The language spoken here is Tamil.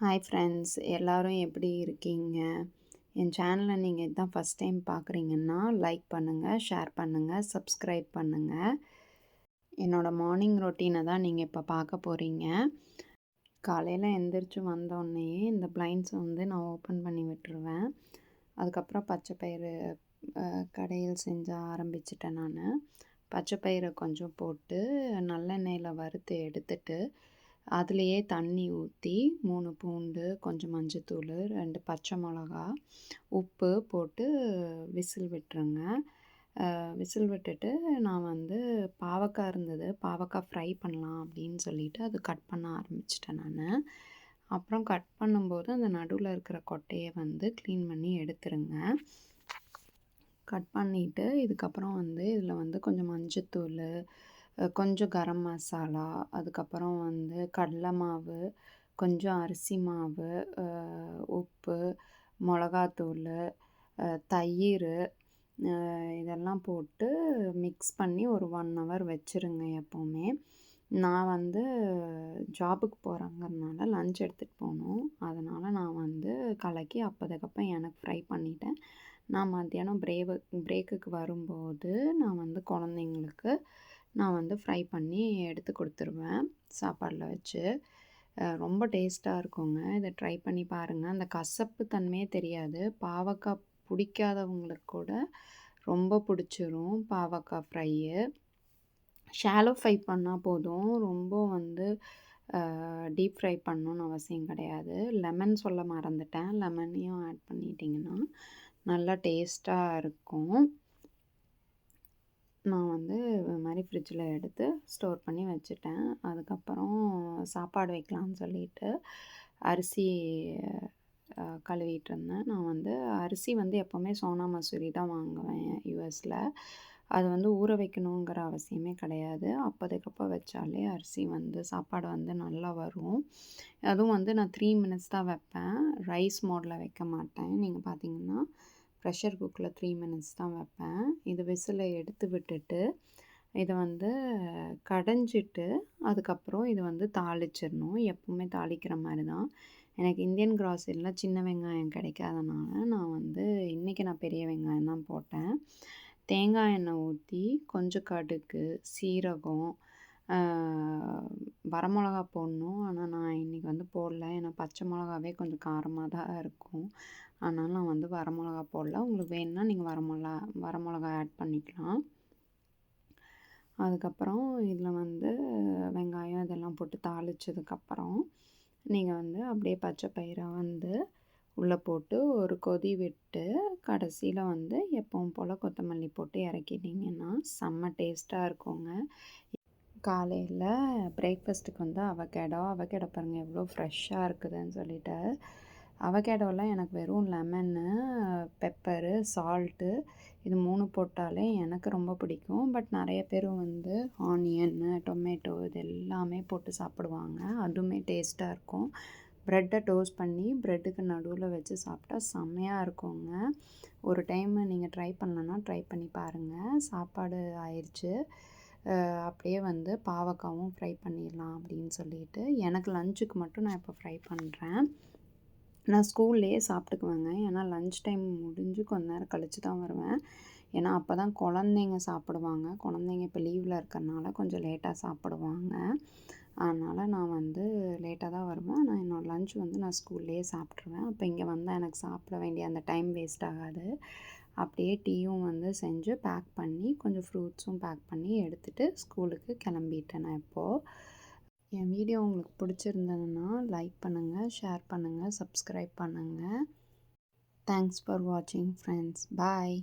ஹாய் ஃப்ரெண்ட்ஸ், எல்லாரும் எப்படி இருக்கீங்க? என் சேனலை நீங்கள் இதுதான் ஃபஸ்ட் டைம் பார்க்குறீங்கன்னா லைக் பண்ணுங்கள், ஷேர் பண்ணுங்கள், சப்ஸ்கிரைப் பண்ணுங்கள். என்னோடய மார்னிங் ரொட்டீனை தான் நீங்கள் இப்போ பார்க்க போகிறீங்க. காலையில் எந்திரிச்சு வந்தோடனேயே இந்த பிளைண்ட்ஸை நான் ஓப்பன் பண்ணி விட்டுருவேன். அதுக்கப்புறம் பச்சைப்பயிறு கடையில் செஞ்ச ஆரம்பிச்சிட்டேன் நான். பச்சைப்பயிரை கொஞ்சம் போட்டு நல்லெண்ணெயில் வறுத்து எடுத்துட்டு அதுலேயே தண்ணி ஊற்றி 3 பூண்டு, கொஞ்சம் மஞ்சத்தூள், 2 பச்சை மிளகா, உப்பு போட்டு விசில் விட்டுருங்க. விசில் விட்டுட்டு நான் பாவக்காய் இருந்தது, பாவக்காய் ஃப்ரை பண்ணலாம் அப்படின்னு சொல்லிட்டு அது கட் பண்ண ஆரம்பிச்சிட்டேன் நான். அப்புறம் கட் பண்ணும்போது அந்த நடுவில் இருக்கிற கொட்டையை க்ளீன் பண்ணி எடுத்துருங்க. கட் பண்ணிவிட்டு இதுக்கப்புறம் இதில் கொஞ்சம் மஞ்சத்தூள், கொஞ்சம் கரம் மசாலா, அதுக்கப்புறம் கடலை மாவு, கொஞ்சம் அரிசி மாவு, உப்பு, மிளகாத்தூள், தயிர், இதெல்லாம் போட்டு மிக்ஸ் பண்ணி ஒரு 1 ஹவர் வச்சுருங்க எப்போவுமே. நான் ஜாபுக்கு போகிறேங்கிறதுனால லன்ச் எடுத்துகிட்டு போகணும். அதனால் நான் கலக்கி அப்போதைக்கப்போ எனக்கு ஃப்ரை பண்ணிட்டேன். நான் மத்தியானம் பிரேக்குக்கு வரும்போது நான் குழந்தைங்களுக்கு நான் ஃப்ரை பண்ணி எடுத்து கொடுத்துருவேன் சாப்பாடில் வச்சு. ரொம்ப டேஸ்ட்டாக இருக்குங்க. இதை ட்ரை பண்ணி பாருங்கள். அந்த கசப்பு தன்மையே தெரியாது. பாவக்காய் பிடிக்காதவங்களுக்கு கூட ரொம்ப பிடிச்சிரும் பாவக்காய் ஃப்ரையு. ஷாலோ ஃப்ரை பண்ணால் போதும். ரொம்ப டீப் ஃப்ரை பண்ணணுன்னு அவசியம் கிடையாது. லெமன் சொல்ல மறந்துட்டேன். லெமனையும் ஆட் பண்ணிட்டிங்கன்னா நல்லா டேஸ்ட்டாக இருக்கும். நான் இது மாதிரி ஃப்ரிட்ஜில் எடுத்து ஸ்டோர் பண்ணி வச்சுட்டேன். அதுக்கப்புறம் சாப்பாடு வைக்கலான்னு சொல்லிட்டு அரிசி கழுவிட்டுருந்தேன். நான் அரிசி எப்போவுமே சோனா மசூரி தான் வாங்குவேன் யூஎஸில். அது ஊற வைக்கணுங்கிற அவசியமே கிடையாது. அப்போதைக்கப்போ வச்சாலே அரிசி சாப்பாடு நல்லா வரும். அதுவும் நான் 3 மினிட்ஸ் தான் வைப்பேன். ரைஸ் மோடில் வைக்க மாட்டேன். நீங்கள் பார்த்தீங்கன்னா ப்ரெஷர் குக்கரில் 3 மினிட்ஸ் தான் வைப்பேன். இது விசிலை எடுத்து விட்டுட்டு இதை கடைஞ்சிட்டு அதுக்கப்புறம் இது தாளிச்சிடணும். எப்போவுமே தாளிக்கிற மாதிரி தான். எனக்கு இந்தியன் கிராசரியில் சின்ன வெங்காயம் கிடைக்காதனால நான் இன்றைக்கி நான் பெரிய வெங்காயம் தான் போட்டேன். தேங்காய் எண்ணெய் ஊற்றி கொஞ்சம் கடுகு, சீரகம், வரமிளகா போடணும். ஆனால் நான் இன்றைக்கி போடல. ஏன்னா பச்சை மிளகாவே கொஞ்சம் காரமாக தான் இருக்கும். அதனால் நான் வரமிளகா போடல. உங்களுக்கு வேணும்னா நீங்கள் வரமிளகா ஆட் பண்ணிக்கலாம். அதுக்கப்புறம் இதில் வெங்காயம் இதெல்லாம் போட்டு தாளித்ததுக்கப்புறம் நீங்கள் அப்படியே பச்சை பயிரை உள்ளே போட்டு ஒரு கொதி விட்டு கடைசியில் எப்பவும் போல் கொத்தமல்லி போட்டு இறக்கிட்டிங்கன்னா செம்ம டேஸ்ட்டாக இருக்குங்க. காலையில் பிரேக்ஃபாஸ்ட்டுக்கு அவகேடோ பாருங்கள் எவ்வளோ ஃப்ரெஷ்ஷாக இருக்குதுன்னு சொல்லிட்டு. அவகேடோவில் எனக்கு வெறும் லெமனு, பெப்பரு, சால்ட்டு இது 3 போட்டாலே எனக்கு ரொம்ப பிடிக்கும். பட் நிறைய பேர் ஆனியன்னு, டொமேட்டோ இது எல்லாமே போட்டு சாப்பிடுவாங்க. அதுவுமே டேஸ்ட்டாக இருக்கும். ப்ரெட்டை டோஸ்ட் பண்ணி ப்ரெட்டுக்கு நடுவில் வச்சு சாப்பிட்டா செம்மையாக இருக்குங்க. ஒரு டைம் நீங்கள் ட்ரை பண்ணலன்னா ட்ரை பண்ணி பாருங்கள். சாப்பாடு ஆயிடுச்சு. அப்படியே பாவக்காவும் ஃப்ரை பண்ணிடலாம் அப்படின்னு சொல்லிட்டு எனக்கு லஞ்சுக்கு மட்டும் நான் இப்போ ஃப்ரை பண்ணுறேன். நான் ஸ்கூல்லேயே சாப்பிட்டுக்குவேங்க. ஏன்னா லன்ச் டைம் முடிஞ்சு கொஞ்ச நேரம் கழித்து தான் வருவேன். ஏன்னா அப்போ தான் குழந்தைங்க சாப்பிடுவாங்க. குழந்தைங்க இப்போ லீவில் இருக்கிறனால கொஞ்சம் லேட்டாக சாப்பிடுவாங்க. அதனால் நான் லேட்டாக தான் வருவேன். ஆனால் என்னோடய லன்ச் நான் ஸ்கூல்லேயே சாப்பிட்ருவேன். அப்போ இங்கே வந்தால் எனக்கு சாப்பிட வேண்டிய அந்த டைம் வேஸ்ட் ஆகாது. அப்படியே டீயும் செஞ்சு பேக் பண்ணி கொஞ்சம் ஃப்ரூட்ஸும் பேக் பண்ணி எடுத்துகிட்டு ஸ்கூலுக்கு கிளம்பிட்டேன் நான் இப்போது. என் வீடியோ உங்களுக்கு பிடிச்சிருந்ததுன்னா லைக் பண்ணுங்கள், ஷேர் பண்ணுங்கள், சப்ஸ்கிரைப் பண்ணுங்கள். தேங்க்ஸ் ஃபார் வாட்சிங் ஃப்ரெண்ட்ஸ். பாய்.